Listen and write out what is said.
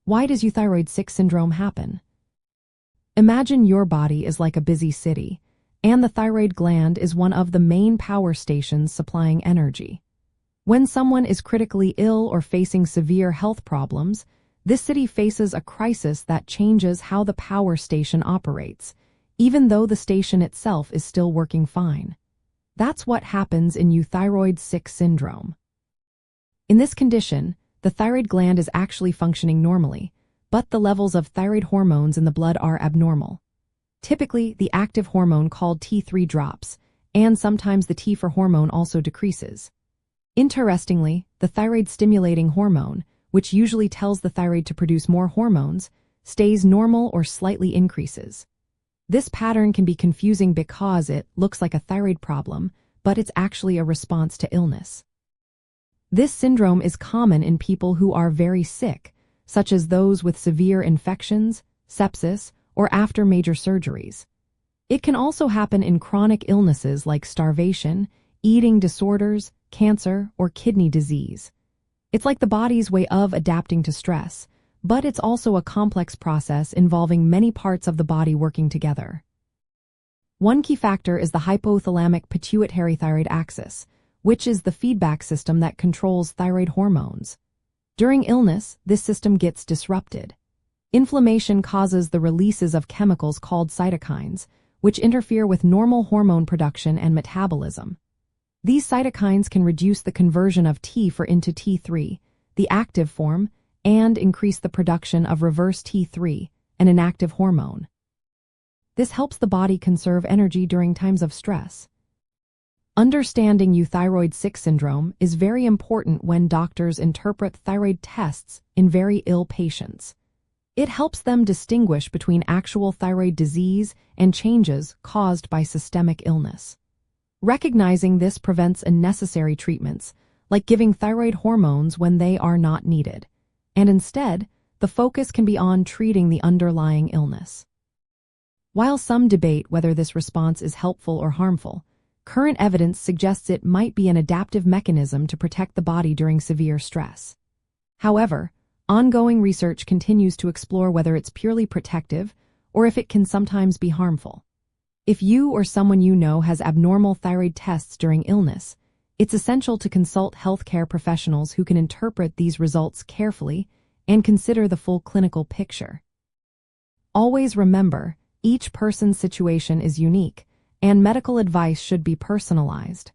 Why does euthyroid 6 syndrome happen? Imagine your body is like a busy city, and the thyroid gland is one of the main power stations supplying energy. When someone is critically ill or facing severe health problems, this city faces a crisis that changes how the power station operates, even though the station itself is still working fine. That's what happens in euthyroid 6 syndrome. In this condition, the thyroid gland is actually functioning normally, but the levels of thyroid hormones in the blood are abnormal. Typically, the active hormone called T3 drops, and sometimes the T4 hormone also decreases. Interestingly, the thyroid-stimulating hormone, which usually tells the thyroid to produce more hormones, stays normal or slightly increases. This pattern can be confusing because it looks like a thyroid problem, but it's actually a response to illness. This syndrome is common in people who are very sick, such as those with severe infections, sepsis, or after major surgeries. It can also happen in chronic illnesses like starvation, eating disorders, cancer, or kidney disease. It's like the body's way of adapting to stress, but it's also a complex process involving many parts of the body working together. One key factor is the hypothalamic pituitary thyroid axis, which is the feedback system that controls thyroid hormones. During illness, this system gets disrupted. Inflammation causes the releases of chemicals called cytokines, which interfere with normal hormone production and metabolism. These cytokines can reduce the conversion of T4 into T3, the active form, and increase the production of reverse T3, an inactive hormone. This helps the body conserve energy during times of stress. Understanding euthyroid 6 syndrome is very important when doctors interpret thyroid tests in very ill patients. It helps them distinguish between actual thyroid disease and changes caused by systemic illness. Recognizing this prevents unnecessary treatments, like giving thyroid hormones when they are not needed, and instead, the focus can be on treating the underlying illness. While some debate whether this response is helpful or harmful, current evidence suggests it might be an adaptive mechanism to protect the body during severe stress. However, ongoing research continues to explore whether it's purely protective or if it can sometimes be harmful. If you or someone you know has abnormal thyroid tests during illness, it's essential to consult healthcare professionals who can interpret these results carefully and consider the full clinical picture. Always remember, each person's situation is unique, and medical advice should be personalized.